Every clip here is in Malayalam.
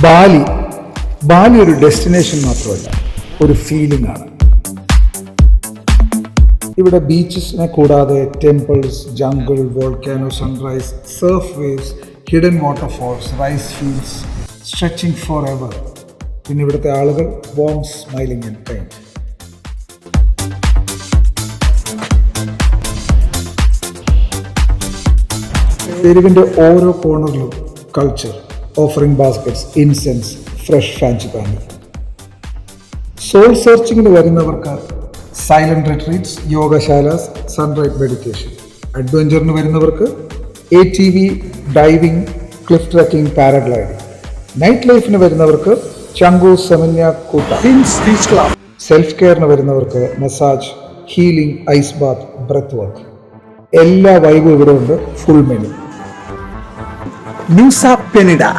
ബാലി ബാലി ഒരു ഡെസ്റ്റിനേഷൻ മാത്രമല്ല, ഒരു ഫീലിംഗ് ആണ്. ഇവിടെ ബീച്ചസിനെ കൂടാതെ temples, jungle, volcano, sunrise, surf waves, hidden waterfalls, rice fields stretching forever. പിന്നെ ഇവിടുത്തെ ആളുകൾ വാം, സ്മൈലിംഗ് ആൻഡ് കൈൻഡ്. തെരുവിൻ്റെ ഓരോ കോർണറിലും culture, offering baskets, incense, fresh frangipani. Soul സെർച്ചിങ്ങിന് വരുന്നവർക്ക് സൈലന്റ് റിട്രീറ്റ്സ്, യോഗശാലാസ്, സൺറൈസ് മെഡിറ്റേഷൻ. അഡ്വഞ്ചറിന് വരുന്നവർക്ക് ATV, diving, cliff trekking, paragliding. Night ലൈഫിന് വരുന്നവർക്ക് ചങ്കു, സെമന്യ, കൂട്ട. സെൽഫ് കെയറിന് വരുന്നവർക്ക് massage, healing, ice bath, breath work. എല്ലാ വൈബും ഇവിടെ ഉണ്ട്. Full menu. Nusa Penida.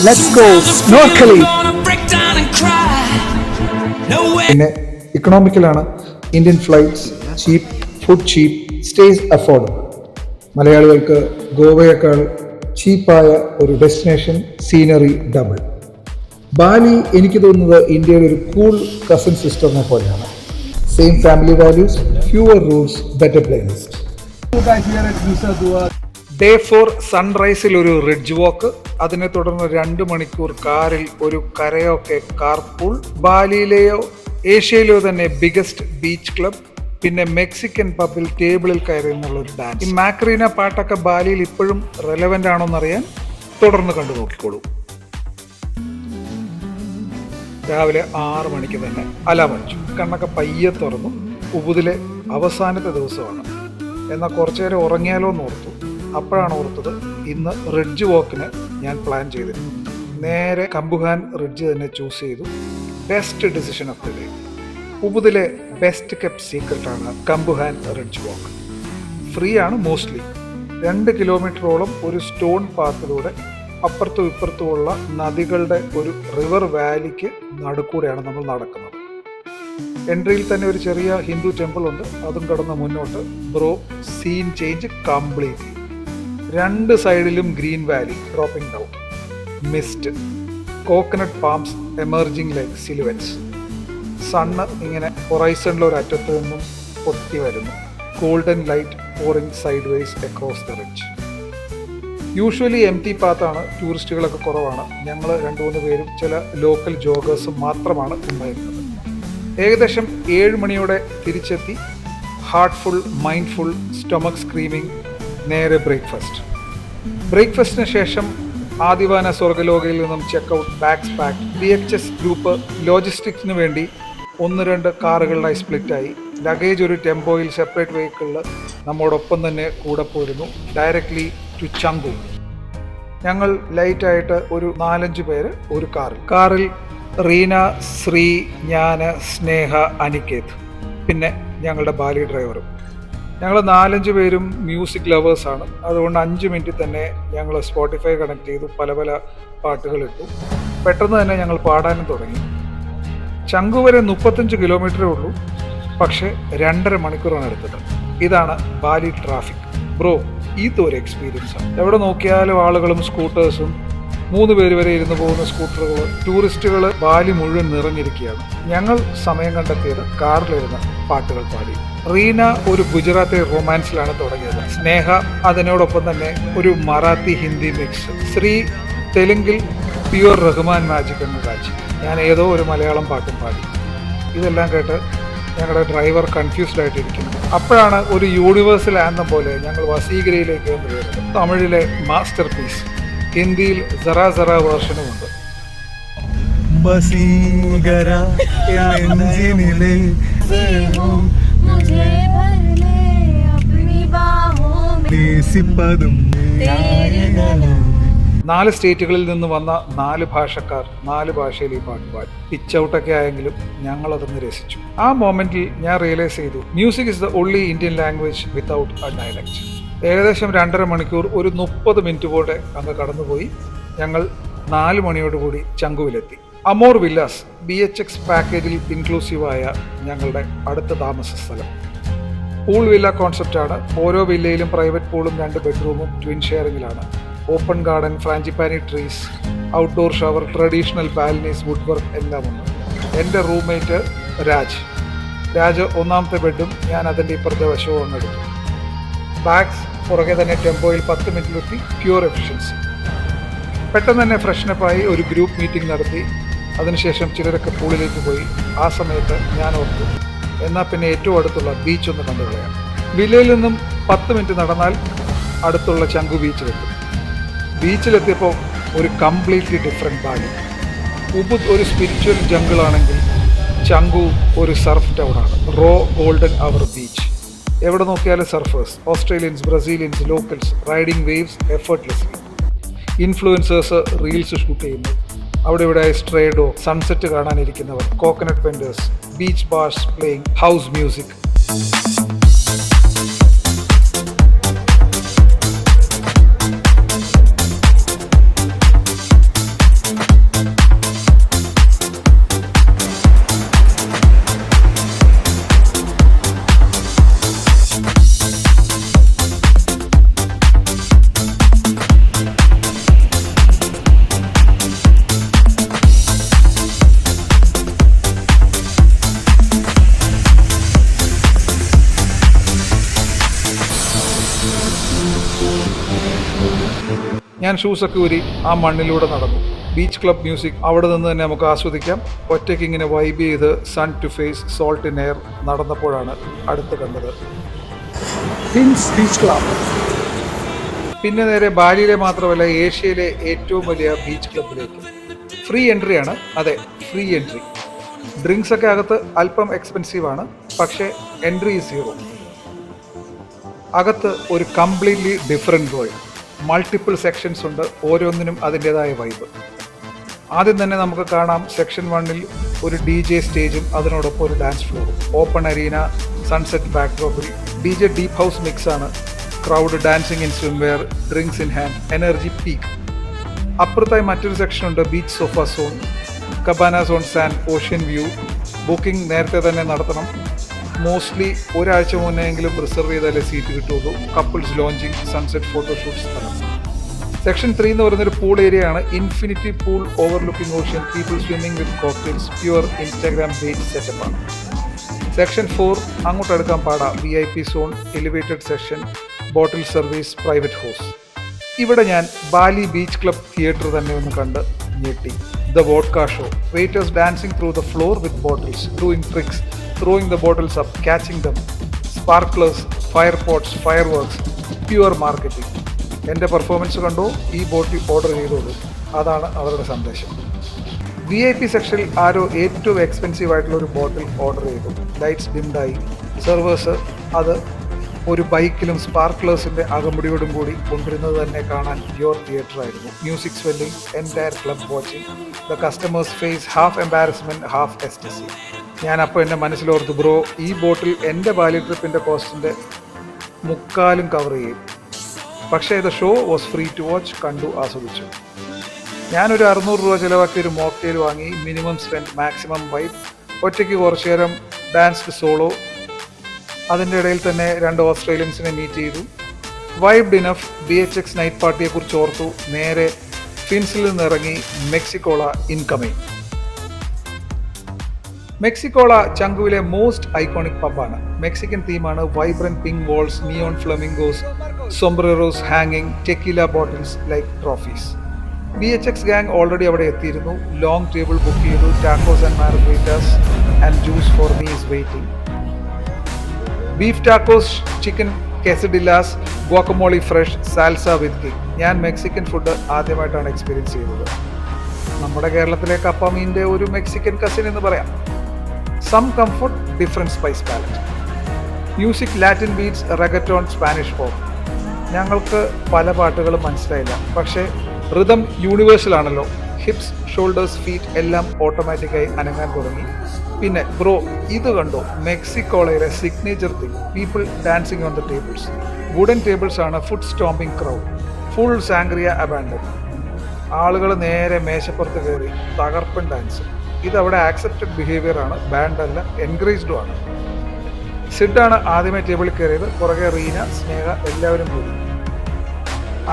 Let's go snorkeling. പിന്നെ ഇക്കണോമിക്കലാണ്. ഇന്ത്യൻ ഫ്ലൈറ്റ്സ്, ചീപ്പ് ഫുഡ്, ചീപ്പ് സ്റ്റേസ്, അഫോർഡബിൾ. മലയാളികൾക്ക് ഗോവയേക്കാൾ ചീപ്പായ ഒരു ഡെസ്റ്റിനേഷൻ, സീനറി ഡബിൾ. ബാലി എനിക്ക് തോന്നുന്നത് ഇന്ത്യയുടെ ഒരു കൂൾ കസിൻ സിസ്റ്ററിനെ പോലെയാണ്. Same family values, fewer rules, better playlist. Day 4 സൺറൈസിൽ ഒരു റിഡ്ജ് വാക്ക്, അതിനെ തുടർന്ന് 2 മണിക്കൂർ കാറിൽ ഒരു കരയോക്കെ കാർപൂൾ, ബാലിയിലെയോ ഏഷ്യയിലെയോ തന്നെ ബിഗസ്റ്റ് ബീച്ച് ക്ലബ്, പിന്നെ മെക്സിക്കൻ പബ്ബിൽ ടേബിളിൽ കയറി എന്നുള്ള ഒരു ഡാൻസ്. ഈ മാക്രീന പാട്ടൊക്കെ ബാലിയിൽ ഇപ്പോഴും റെലവെന്റ് ആണോന്നറിയാൻ തുടർന്ന് കണ്ടു നോക്കിക്കോളൂ. രാവിലെ 6 മണിക്ക് തന്നെ അലാം അടിച്ചു. കണ്ണൊക്കെ പയ്യെ തുറന്നു. ഉബുദിലെ അവസാനത്തെ ദിവസമാണ്. എന്നാൽ കുറച്ചു നേരം ഉറങ്ങിയാലോ എന്ന് ഓർത്തു. അപ്പോഴാണ് ഓർത്തത് ഇന്ന് റിഡ്ജ് വാക്കിന് ഞാൻ പ്ലാൻ ചെയ്തിരുന്നു. നേരെ കമ്പുഹാൻ റിഡ്ജ് തന്നെ ചൂസ് ചെയ്തു. Best decision of the day. ഉബുദിലെ ബെസ്റ്റ് കെപ്റ്റ് സീക്രട്ടാണ് കമ്പുഹാൻ റിഡ്ജ് വാക്ക്. ഫ്രീ ആണ് മോസ്റ്റ്ലി. 2 കിലോമീറ്ററോളം ഒരു സ്റ്റോൺ പാത്തിലൂടെ അപ്പുറത്തും ഇപ്പുറത്തുമുള്ള നദികളുടെ ഒരു റിവർ വാലിക്ക് നടുക്കൂടെയാണ് നമ്മൾ നടക്കുന്നത്. എൻട്രിയിൽ തന്നെ ഒരു ചെറിയ ഹിന്ദു ടെമ്പിൾ ഉണ്ട്. അതും കടന്ന് മുന്നോട്ട് ബ്രോ സീൻ ചേഞ്ച് കംപ്ലീറ്റ്ലി. 2 സൈഡിലും green valley dropping down, mist, coconut palms emerging like silhouettes. Sun ഇങ്ങനെ ഹൊറൈസണിൽ ഒരു അറ്റത്ത് നിന്നും പൊട്ടി വരുന്നു. Golden light pouring sideways across the ridge. Usually empty പാത്താണ്, ടൂറിസ്റ്റുകളൊക്കെ കുറവാണ്. ഞങ്ങൾ 2-3 പേരും ചില ലോക്കൽ ജോഗേഴ്സും മാത്രമാണ് ഉണ്ടായിരുന്നത്. ഏകദേശം 7 മണിയോടെ തിരിച്ചെത്തി. Heartful, mindful, stomach screaming. നേരെ ബ്രേക്ക്ഫാസ്റ്റിന് ശേഷം ആദിവാന സ്വർഗലോകയിൽ നിന്നും checkout, bags pack. VHS group ലോജിസ്റ്റിക്സിന് വേണ്ടി 1-2 കാറുകളിലായി സ്പ്ലിറ്റായി. ലഗേജ് ഒരു ടെമ്പോയിൽ സെപ്പറേറ്റ് വെഹിക്കിളിൽ നമ്മോടൊപ്പം തന്നെ കൂടെ പോയിരുന്നു. Directly to Canggu. ഞങ്ങൾ ലൈറ്റായിട്ട് ഒരു 4-5 പേര് ഒരു കാറിൽ റീന, ശ്രീ, ഞാൻ, സ്നേഹ, അനികേത്, പിന്നെ ഞങ്ങളുടെ ബാലി ഡ്രൈവറും. ഞങ്ങൾ 4-5 പേരും മ്യൂസിക് ലവേഴ്സാണ്. അതുകൊണ്ട് 5 മിനിറ്റിൽ തന്നെ ഞങ്ങൾ സ്പോട്ടിഫൈ കണക്ട് ചെയ്തു. പല പാട്ടുകൾ ഇട്ടു. പെട്ടെന്ന് തന്നെ ഞങ്ങൾ പാടാനും തുടങ്ങി. ചങ്കു വരെ 35 കിലോമീറ്ററേ ഉള്ളൂ. പക്ഷേ 2.5 മണിക്കൂറാണ് എടുത്തത്. ഇതാണ് ബാലി ട്രാഫിക്. ബ്രോ, ഇതൊരു എക്സ്പീരിയൻസാണ്. എവിടെ നോക്കിയാലും ആളുകളും സ്കൂട്ടേഴ്സും, 3 പേര് വരെ ഇരുന്ന് പോകുന്ന സ്കൂട്ടറുകൾ, ടൂറിസ്റ്റുകൾ. ബാലി മുഴുവൻ നിറഞ്ഞിരിക്കുകയാണ്. ഞങ്ങൾ സമയം കണ്ടെത്തിയത് കാറിലിരുന്ന് പാട്ടുകൾ പാടി. റീന ഒരു ഗുജറാത്തി റൊമാൻസിലാണ് തുടങ്ങിയത്. സ്നേഹ അതിനോടൊപ്പം തന്നെ ഒരു മറാത്തി ഹിന്ദി മിക്സ്. ശ്രീ തെലുങ്കിൽ പ്യുവർ റഹ്മാൻ മാജിക് എന്ന് കാഴ്ച. ഞാൻ ഏതോ ഒരു മലയാളം പാട്ടും പാടി. ഇതെല്ലാം കേട്ട് ഞങ്ങളുടെ ഡ്രൈവർ കൺഫ്യൂസ്ഡ് ആയിട്ടിരിക്കുന്നു. അപ്പോഴാണ് ഒരു യൂണിവേഴ്സൽ ആന്തം പോലെ ഞങ്ങൾ വസീഗരയിലേക്ക് വന്നു വരുന്നത്. തമിഴിലെ മാസ്റ്റർ പീസ്. ഹിന്ദിയിൽ സറാ സറാ വേർഷനുമുണ്ട്. നാല് സ്റ്റേറ്റുകളിൽ നിന്ന് വന്ന 4 ഭാഷക്കാർ 4 ഭാഷയിൽ ഈ പാട്ട് പാടി. പിച്ച് ഔട്ടൊക്കെ ആയെങ്കിലും ഞങ്ങളതൊന്ന് രസിച്ചു. ആ മൊമെന്റിൽ ഞാൻ റിയലൈസ് ചെയ്തു, music is the only Indian language without A dialect. ഏകദേശം 2.5 മണിക്കൂർ, ഒരു 30 മിനിറ്റ് പോലെ അങ്ങ് കടന്നുപോയി. ഞങ്ങൾ 4 മണിയോടുകൂടി ചങ്കുവിലെത്തി. അമോർ വില്ലാസ് BHX പാക്കേജിൽ ഇൻക്ലൂസീവായ ഞങ്ങളുടെ അടുത്ത താമസ സ്ഥലം. പൂൾ വില്ല കോൺസെപ്റ്റാണ്. ഓരോ വില്ലയിലും പ്രൈവറ്റ് പൂളും 2 ബെഡ്റൂമും ട്വിൻ ഷെയറിങ്ങിലാണ്. Open garden, frangipani trees, outdoor shower, traditional Balinese, wood work എല്ലാം ഉണ്ട്. എൻ്റെ റൂംമേറ്റ് രാജ് ഒന്നാമത്തെ ബെഡും ഞാൻ അതിൻ്റെ ഇപ്പുറത്തെ വശവും ഒന്ന് എടുത്തു. ബാഗ്സ് പുറകെ തന്നെ ടെമ്പോയിൽ 10 മിനിറ്റിലെത്തി. Pure efficiency. പെട്ടെന്ന് തന്നെ ഫ്രഷ്നപ്പായി ഒരു ഗ്രൂപ്പ് മീറ്റിംഗ് നടത്തി. അതിനുശേഷം ചിലരൊക്കെ പൂളിലേക്ക് പോയി. ആ സമയത്ത് ഞാൻ ഓർത്തു, എന്നാൽ പിന്നെ ഏറ്റവും അടുത്തുള്ള ബീച്ച് ഒന്ന് കണ്ടുകളയാം. വില്ലയിൽ നിന്നും 10 മിനിറ്റ് നടന്നാൽ അടുത്തുള്ള ചങ്കു ബീച്ചിലെത്തും. ബീച്ചിലെത്തിയപ്പോൾ ഒരു കംപ്ലീറ്റ്ലി ഡിഫറെൻറ്റ് ബാലി. ഉബുദ് ഒരു സ്പിരിച്വൽ ജംഗിൾ ആണെങ്കിൽ ചങ്കു ഒരു സർഫ് ടൗണാണ്. Raw golden hour beach. എവിടെ നോക്കിയാലും surfers, Australians, Brazilians, locals, riding waves effortlessly. Influencers reels shoot ചെയ്യുന്നു. അവിടെ ഇവിടെ സ്ട്രേ ഡോഗ്, സൺസെറ്റ് കാണാനിരിക്കുന്നവർ, coconut vendors, beach bars playing, house music. ഞാൻ ഷൂസൊക്കെ ഊരി ആ മണ്ണിലൂടെ നടന്നു. ബീച്ച് ക്ലബ് മ്യൂസിക് അവിടെ നിന്ന് തന്നെ നമുക്ക് ആസ്വദിക്കാം. ഒറ്റയ്ക്ക് ഇങ്ങനെ വൈബ് ചെയ്ത് sun to face, salt in air നടന്നപ്പോഴാണ് അടുത്ത് കണ്ടത് ഫിൻസ് ബീച്ച് ക്ലബ്. പിന്നെ നേരെ ബാലിയിലെ മാത്രമല്ല ഏഷ്യയിലെ ഏറ്റവും വലിയ ബീച്ച് ക്ലബിലേക്ക്. ഫ്രീ എൻട്രി ആണ്. അതെ, ഫ്രീ എൻട്രി. ഡ്രിങ്ക്സ് ഒക്കെ അകത്ത് അല്പം എക്സ്പെൻസീവ് ആണ്, പക്ഷേ എൻട്രി ഈസ് 0. അകത്ത് ഒരു completely different world. Multiple sections ഉണ്ട്, ഓരോന്നിനും അതിൻ്റെതായ വൈബ്. ആദ്യം തന്നെ നമുക്ക് കാണാം സെക്ഷൻ 1-ൽ ഒരു DJ സ്റ്റേജും അതിനോടൊപ്പം ഒരു ഡാൻസ് ഫ്ലോറും. ഓപ്പൺ അരീന, സൺസെറ്റ് ബാക്ക്ഡ്രോപ്പിൽ. DJ ഡീപ്പ് ഹൗസ് മിക്സ് ആണ്. Crowd dancing in swimwear, drinks in hand, energy peak. അപ്പുറത്തായി മറ്റൊരു സെക്ഷനുണ്ട്, beach sofa zone, cabana zone sand, ocean view. Booking നേരത്തെ തന്നെ നടത്തണം. മോസ്റ്റ്ലി ഒരാഴ്ച മുന്നെങ്കിലും റിസർവ് ചെയ്താലേ സീറ്റ് കിട്ടുള്ളൂ. കപ്പിൾസ് ലോഞ്ചിങ്, സൺസെറ്റ് ഫോട്ടോഷൂട്ട് സ്ഥലം. സെക്ഷൻ 3 എന്ന് പറയുന്നൊരു പൂൾ ഏരിയ ആണ്. Infinity pool overlooking ocean, people swimming with cocktails, pure Instagram based സെറ്റപ്പാണ്. സെക്ഷൻ 4 അങ്ങോട്ട് എടുക്കാൻ പാടാ. VIP സോൺ, എലിവേറ്റഡ് സെക്ഷൻ, ബോട്ടിൽ സർവീസ്, പ്രൈവറ്റ് ഹൗസ്. ഇവിടെ ഞാൻ ബാലി ബീച്ച് ക്ലബ് തിയേറ്റർ തന്നെ ഒന്ന് കണ്ട് ഞെട്ടി. The vodka show, waiters dancing through the floor with bottles, doing tricks, throwing the bottles up, catching them, sparklers, fire pots, fireworks, pure marketing. എൻ്റെ പെർഫോമൻസ് കണ്ടോ, ഈ ബോട്ടിൽ ഓർഡർ ചെയ്തോളൂ. അതാണ് അവരുടെ സന്ദേശം. VIP സെക്ഷനിൽ ആരോ ഏറ്റവും എക്സ്പെൻസീവ് ആയിട്ടുള്ള ഒരു ബോട്ടിൽ ഓർഡർ ചെയ്തു. ലൈറ്റ്സ് ഡിംഡായി. സെർവേഴ്സ് അത് ഒരു ബൈക്കിലും സ്പാർക്ലേഴ്സിൻ്റെ അകമ്പടിയോടും കൂടി കൊണ്ടുവരുന്നത് തന്നെ കാണാൻ പ്യുവർ തിയേറ്റർ ആയിരുന്നു. Music swelling, entire club watching. The customers face half embarrassment, half ecstasy. ഞാനപ്പോൾ എൻ്റെ മനസ്സിലോർത്ത്, ബ്രോ, ഈ ബോട്ടിൽ എൻ്റെ ബാലി ട്രിപ്പിൻ്റെ കോസ്റ്റിൻ്റെ 3/4 കവർ ചെയ്യും. പക്ഷേ the show was free to watch. കണ്ടു, ആസ്വദിച്ചു. ഞാനൊരു 600 രൂപ ചിലവാക്കി ഒരു മോക്ടെയിൽ വാങ്ങി. Minimum spend, maximum vibe. ഒറ്റയ്ക്ക് കുറച്ചു നേരം ഡാൻസ്ഡ് സോളോ. അതിൻ്റെ ഇടയിൽ തന്നെ 2 ഓസ്ട്രേലിയൻസിനെ മീറ്റ് ചെയ്തു. Vibed enough. BHX നൈറ്റ് പാർട്ടിയെക്കുറിച്ച് ഓർത്തു. നേരെ ഫിൻസിൽ നിന്നിറങ്ങി. Mexicola incoming. മെക്സിക്കോള ചങ്കുവിലെ മോസ്റ്റ് ഐക്കോണിക് പബ്ബാണ്. മെക്സിക്കൻ തീമാണ്. Vibrant pink walls, neon flamingos, sombreros ഹാങ്ങിങ്, tequila bottles like trophies. BHX gang already അവിടെ എത്തിയിരുന്നു. ലോങ് ടേബിൾ ബുക്ക് ചെയ്തു. Tacos and margaritas and juice for me is waiting. Beef tacos, chicken quesadillas, guacamole fresh, salsa with kick. ഞാൻ മെക്സിക്കൻ ഫുഡ് ആദ്യമായിട്ടാണ് എക്സ്പീരിയൻസ് ചെയ്തത്. നമ്മുടെ കേരളത്തിലെ കപ്പ മീൻ്റെ ഒരു മെക്സിക്കൻ കസിൻ എന്ന് പറയാം. Some comfort, different spice palette. Music, Latin beats, reggaeton, Spanish pop. ഞങ്ങൾക്ക് പല പാട്ടുകളും മനസ്സിലായില്ല, പക്ഷേ റിതം യൂണിവേഴ്സൽ ആണല്ലോ. ഹിപ്സ്, ഷോൾഡേഴ്സ്, ഫീറ്റ് എല്ലാം ഓട്ടോമാറ്റിക്കായി അനങ്ങാൻ തുടങ്ങി. പിന്നെ ബ്രോ, ഇത് കണ്ടോ, മെക്സിക്കോളയിലെ signature thing, people dancing on the tables. Wooden tables ആണ്. Food stomping crowd, full sangria abandon. ആളുകൾ നേരെ മേശപ്പുറത്ത് കയറി തകർപ്പൻ ഡാൻസ്. ഇതവിടെ ആക്സെപ്റ്റഡ് ബിഹേവിയർ ആണ്, ബാൻഡ് അല്ല, എൻകറേജ്ഡും ആണ്. സിഡാണ് ആദ്യമേ ടേബിളിൽ കയറിയത്. പുറകെ റീന, സ്നേഹ, എല്ലാവരും കൂടി.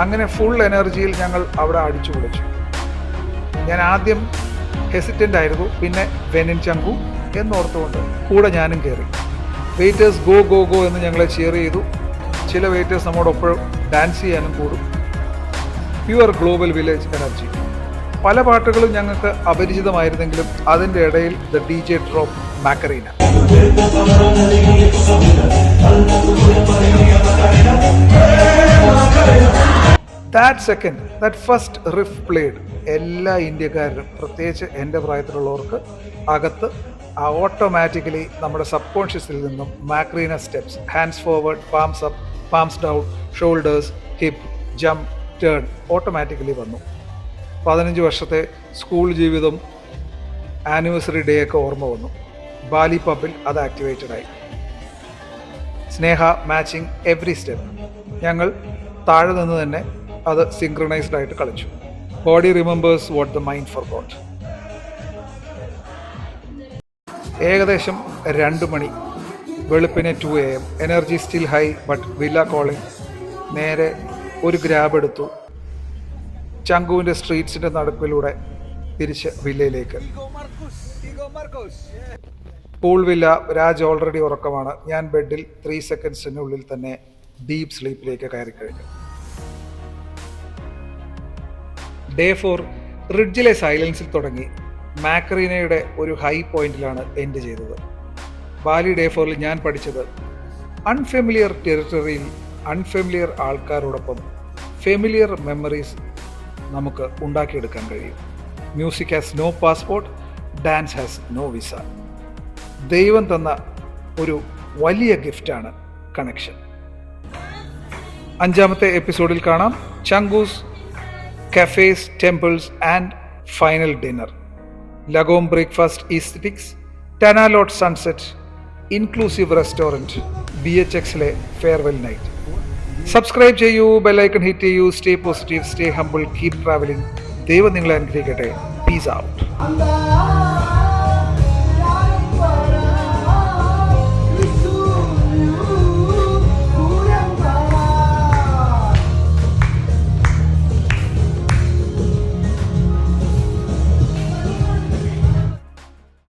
അങ്ങനെ ഫുൾ എനർജിയിൽ ഞങ്ങൾ അവിടെ അടിച്ചു പൊളിച്ചു. ഞാൻ ആദ്യം ഹെസിറ്റൻ്റ് ആയിരുന്നു, പിന്നെ വെനിൻ ചങ്കു എന്നോർത്തുകൊണ്ട് കൂടെ ഞാനും കയറി. വെയിറ്റേഴ്സ് ഗോ ഗോ ഗോ എന്ന് ഞങ്ങളെ ചിയർ ചെയ്തു. ചില വെയിറ്റേഴ്സ് നമ്മോടൊപ്പം ഡാൻസ് ചെയ്യാനും കൂടും. Pure global village energy. പല പാട്ടുകളും ഞങ്ങൾക്ക് അപരിചിതമായിരുന്നെങ്കിലും അതിൻ്റെ ഇടയിൽ the DJ drop Macarena. That second, that first riff played, എല്ലാ ഇന്ത്യക്കാരിലും പ്രത്യേകിച്ച് എൻ്റെ പ്രായത്തിലുള്ളവർക്ക് അകത്ത് ഓട്ടോമാറ്റിക്കലി നമ്മുടെ സബ് കോൺഷ്യസിൽ നിന്നും Macarena steps, hands forward, palms up, palms down, shoulders, hip, jump, turn automatically വന്നു. 15 വർഷത്തെ സ്കൂൾ ജീവിതം, ആനിവേഴ്സറി ഡേ ഒക്കെ ഓർമ്മ വന്നു. ബാലി പബ്ബിൽ അത് ആക്ടിവേറ്റഡ് ആയി. Sneha matching every step. ഞങ്ങൾ താഴെ നിന്ന് തന്നെ അത് സിങ്ക്രണൈസ്ഡ് ആയിട്ട് കളിച്ചു. Body remembers what the mind forgot. ഏകദേശം 2 മണി, വെളുപ്പിനെ 2 AM. Energy still high but villa calling. നേരെ ഒരു ഗ്രാബ് എടുത്തു, ചങ്കുവിൻ്റെ സ്ട്രീറ്റ്സിൻ്റെ നടുക്കിലൂടെ തിരിച്ച് വില്ലയിലേക്ക്. Pool villa. രാജ് ഓൾറെഡി ഉറക്കമാണ്. ഞാൻ ബെഡിൽ 3 സെക്കൻഡ്സിനുള്ളിൽ തന്നെ ഡീപ്പ് സ്ലീപ്പിലേക്ക് കയറിക്കഴിഞ്ഞു. ഡേ 4 റിഡ്ജിലെ സൈലൻസിൽ തുടങ്ങി മാക്കറീനയുടെ ഒരു ഹൈ പോയിന്റിലാണ് എൻഡ് ചെയ്തത്. ബാലി ഡേ 4ൽ ഞാൻ പഠിച്ചത് അൺഫെമിലിയർ ടെറിട്ടറിയിൽ അൺഫെമിലിയർ ആൾക്കാരോടൊപ്പം ഫെമിലിയർ മെമ്മറീസ് നമുക്ക് ഉണ്ടാക്കിയെടുക്കാൻ കഴിയും. Music has no passport, dance has no visa. ദൈവം തന്ന ഒരു വലിയ ഗിഫ്റ്റാണ് കണക്ഷൻ. 5ാമത്തെ എപ്പിസോഡിൽ കാണാം. ചങ്കൂസ് cafes, temples and final dinner. Lagom breakfast aesthetics, Tanalot sunset, inclusive restaurant, BHXലെ farewell night. Subscribe ചെയ്യൂ, ബെല്ലൈക്കൺ ഹിറ്റ് ചെയ്യൂ. Stay positive, stay humble, keep travelling. ദൈവം നിങ്ങളെ അനുഗ്രഹിക്കട്ടെ. Peace out.